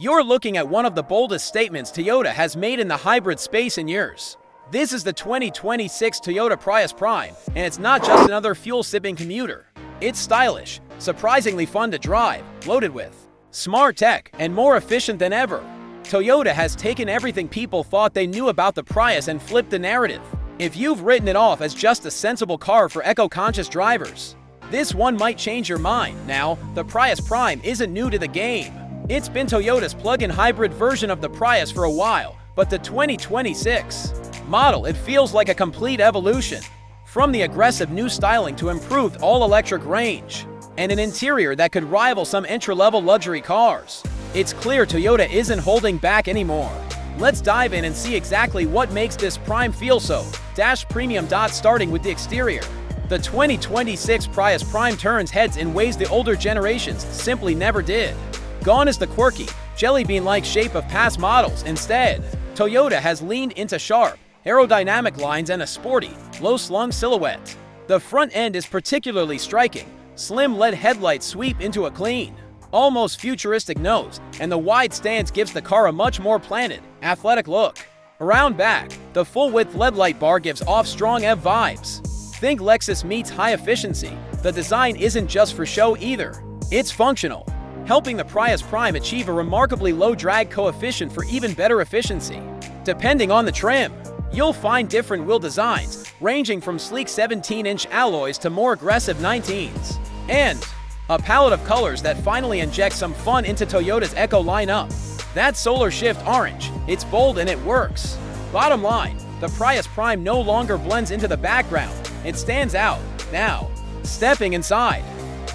You're looking at one of the boldest statements Toyota has made in the hybrid space in years. This is the 2026 Toyota Prius Prime, and it's not just another fuel-sipping commuter. It's stylish, surprisingly fun to drive, loaded with smart tech, and more efficient than ever. Toyota has taken everything people thought they knew about the Prius and flipped the narrative. If you've written it off as just a sensible car for eco-conscious drivers, this one might change your mind. Now, the Prius Prime isn't new to the game. It's been Toyota's plug-in hybrid version of the Prius for a while, but the 2026 model, it feels like a complete evolution. From the aggressive new styling to improved all-electric range, and an interior that could rival some entry-level luxury cars, it's clear Toyota isn't holding back anymore. Let's dive in and see exactly what makes this Prime feel so premium. Starting with the exterior. The 2026 Prius Prime turns heads in ways the older generations simply never did. Gone is the quirky, jelly bean-like shape of past models. Instead, Toyota has leaned into sharp, aerodynamic lines and a sporty, low-slung silhouette. The front end is particularly striking. Slim LED headlights sweep into a clean, almost futuristic nose, and the wide stance gives the car a much more planted, athletic look. Around back, the full-width LED light bar gives off strong EV vibes. Think Lexus meets high efficiency. The design isn't just for show either. It's functional, helping the Prius Prime achieve a remarkably low drag coefficient for even better efficiency. Depending on the trim, you'll find different wheel designs, ranging from sleek 17-inch alloys to more aggressive 19s. And a palette of colors that finally inject some fun into Toyota's Eco lineup. That's Solar Shift Orange. It's bold and it works. Bottom line, the Prius Prime no longer blends into the background. It stands out. Now, stepping inside.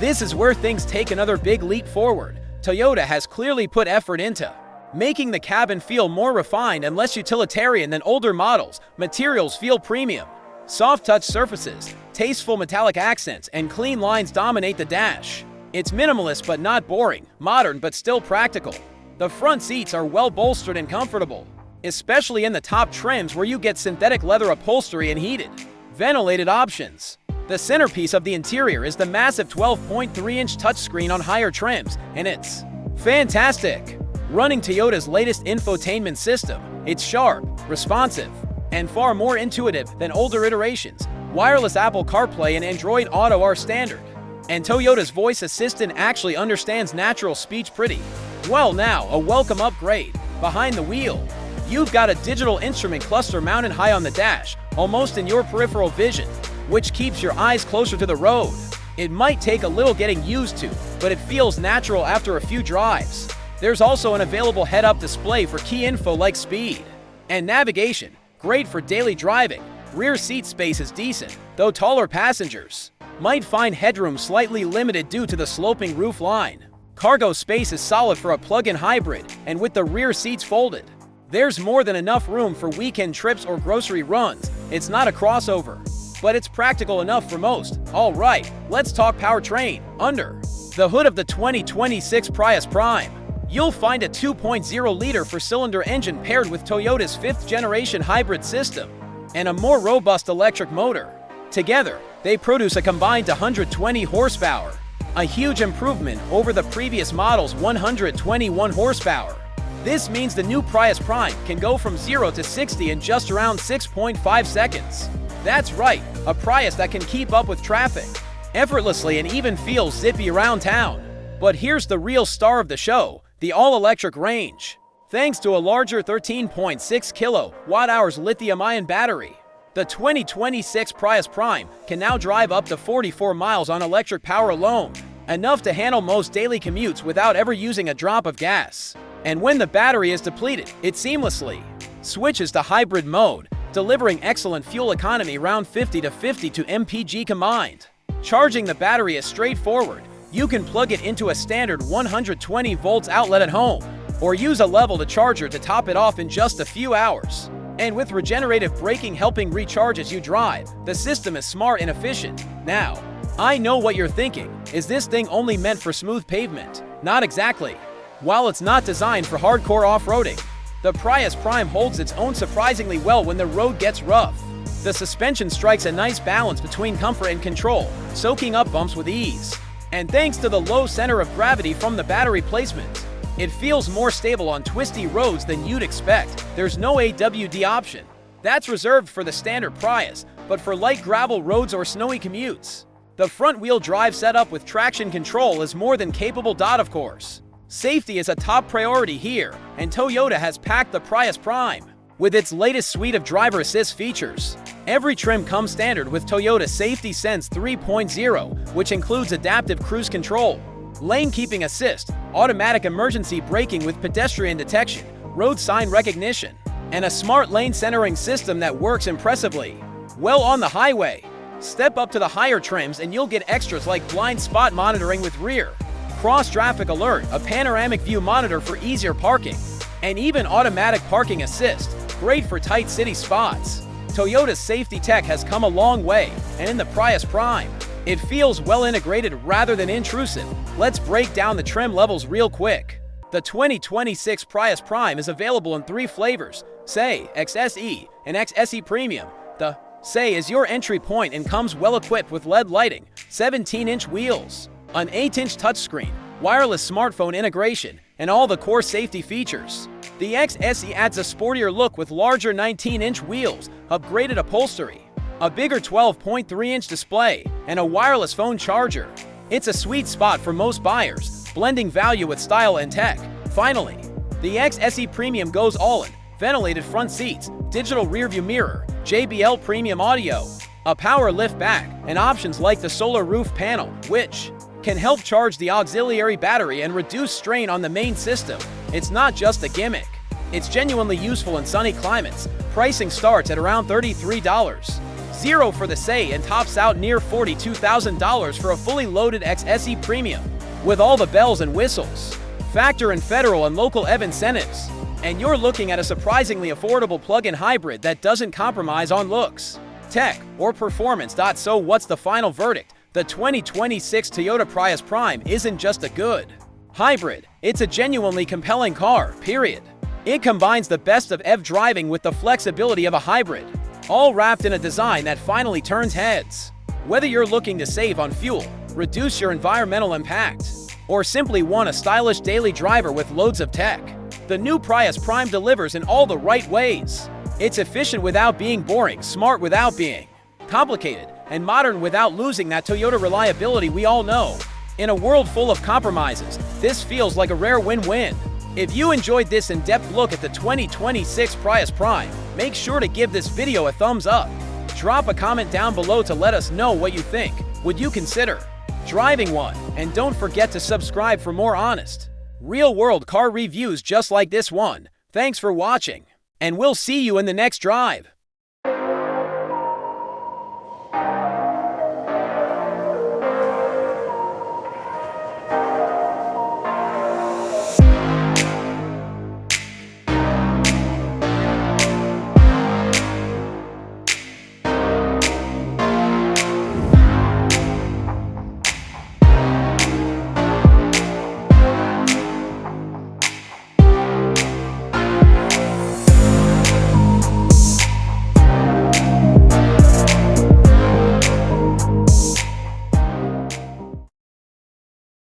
This is where things take another big leap forward. Toyota has clearly put effort into making the cabin feel more refined and less utilitarian than older models. Materials feel premium. Soft-touch surfaces, tasteful metallic accents, and clean lines dominate the dash. It's minimalist but not boring, modern but still practical. The front seats are well bolstered and comfortable, especially in the top trims where you get synthetic leather upholstery and heated, ventilated options. The centerpiece of the interior is the massive 12.3-inch touchscreen on higher trims, and it's fantastic. Running Toyota's latest infotainment system, it's sharp, responsive, and far more intuitive than older iterations. Wireless Apple CarPlay and Android Auto are standard, and Toyota's voice assistant actually understands natural speech pretty well now. A welcome upgrade. Behind the wheel, you've got a digital instrument cluster mounted high on the dash, almost in your peripheral vision, which keeps your eyes closer to the road. It might take a little getting used to, but it feels natural after a few drives. There's also an available head-up display for key info like speed and navigation, great for daily driving. Rear seat space is decent, though taller passengers might find headroom slightly limited due to the sloping roof line. Cargo space is solid for a plug-in hybrid, and with the rear seats folded, there's more than enough room for weekend trips or grocery runs. It's not a crossover, but it's practical enough for most. Alright, let's talk powertrain. Under the hood of the 2026 Prius Prime, you'll find a 2.0-liter four-cylinder engine paired with Toyota's 5th-generation hybrid system and a more robust electric motor. Together, they produce a combined 120 horsepower, a huge improvement over the previous model's 121 horsepower. This means the new Prius Prime can go from 0 to 60 in just around 6.5 seconds. That's right, a Prius that can keep up with traffic effortlessly and even feels zippy around town. But here's the real star of the show, the all-electric range. Thanks to a larger 13.6 kilowatt-hours lithium-ion battery, the 2026 Prius Prime can now drive up to 44 miles on electric power alone, enough to handle most daily commutes without ever using a drop of gas. And when the battery is depleted, it seamlessly switches to hybrid mode, delivering excellent fuel economy around 50 to 52 mpg combined. Charging the battery is straightforward. You can plug it into a standard 120 volts outlet at home, or use a level charger to top it off in just a few hours. And with regenerative braking helping recharge as you drive, the system is smart and efficient. Now, I know what you're thinking. Is this thing only meant for smooth pavement? Not exactly. While it's not designed for hardcore off-roading, the Prius Prime holds its own surprisingly well when the road gets rough. The suspension strikes a nice balance between comfort and control, soaking up bumps with ease. And thanks to the low center of gravity from the battery placement, It feels more stable on twisty roads than you'd expect. There's no AWD option. That's reserved for the standard Prius, but for light gravel roads or snowy commutes. The front-wheel drive setup with traction control is more than capable. Of course, safety is a top priority here, and Toyota has packed the Prius Prime with its latest suite of driver assist features. Every trim comes standard with Toyota Safety Sense 3.0, which includes adaptive cruise control, lane keeping assist, automatic emergency braking with pedestrian detection, road sign recognition, and a smart lane centering system that works impressively well on the highway. Step up to the higher trims and you'll get extras like blind spot monitoring with rear cross-traffic alert, a panoramic view monitor for easier parking, and even automatic parking assist, great for tight city spots. Toyota's safety tech has come a long way, and in the Prius Prime, it feels well integrated rather than intrusive. Let's break down the trim levels real quick. The 2026 Prius Prime is available in 3 flavors: Say, XSE, and XSE Premium. The Say is your entry point and comes well equipped with LED lighting, 17-inch wheels, an 8-inch touchscreen, wireless smartphone integration, and all the core safety features. The XSE adds a sportier look with larger 19-inch wheels, upgraded upholstery, a bigger 12.3-inch display, and a wireless phone charger. It's a sweet spot for most buyers, blending value with style and tech. Finally, the XSE Premium goes all in: ventilated front seats, digital rearview mirror, JBL premium audio, a power lift back, and options like the solar roof panel, which can help charge the auxiliary battery and reduce strain on the main system. It's not just a gimmick. It's genuinely useful in sunny climates. Pricing starts at around $33.00 for the Say and tops out near $42,000 for a fully loaded XSE Premium, with all the bells and whistles. Factor in federal and local EV incentives, and you're looking at a surprisingly affordable plug-in hybrid that doesn't compromise on looks, tech, or performance. So what's the final verdict? The 2026 Toyota Prius Prime isn't just a good hybrid, it's a genuinely compelling car, period. It combines the best of EV driving with the flexibility of a hybrid, all wrapped in a design that finally turns heads. Whether you're looking to save on fuel, reduce your environmental impact, or simply want a stylish daily driver with loads of tech, the new Prius Prime delivers in all the right ways. It's efficient without being boring, smart without being complicated, and modern without losing that Toyota reliability we all know. In a world full of compromises, this feels like a rare win-win. If you enjoyed this in-depth look at the 2026 Prius Prime, make sure to give this video a thumbs up. Drop a comment down below to let us know what you think. Would you consider driving one? And don't forget to subscribe for more honest, real-world car reviews just like this one. Thanks for watching, and we'll see you in the next drive.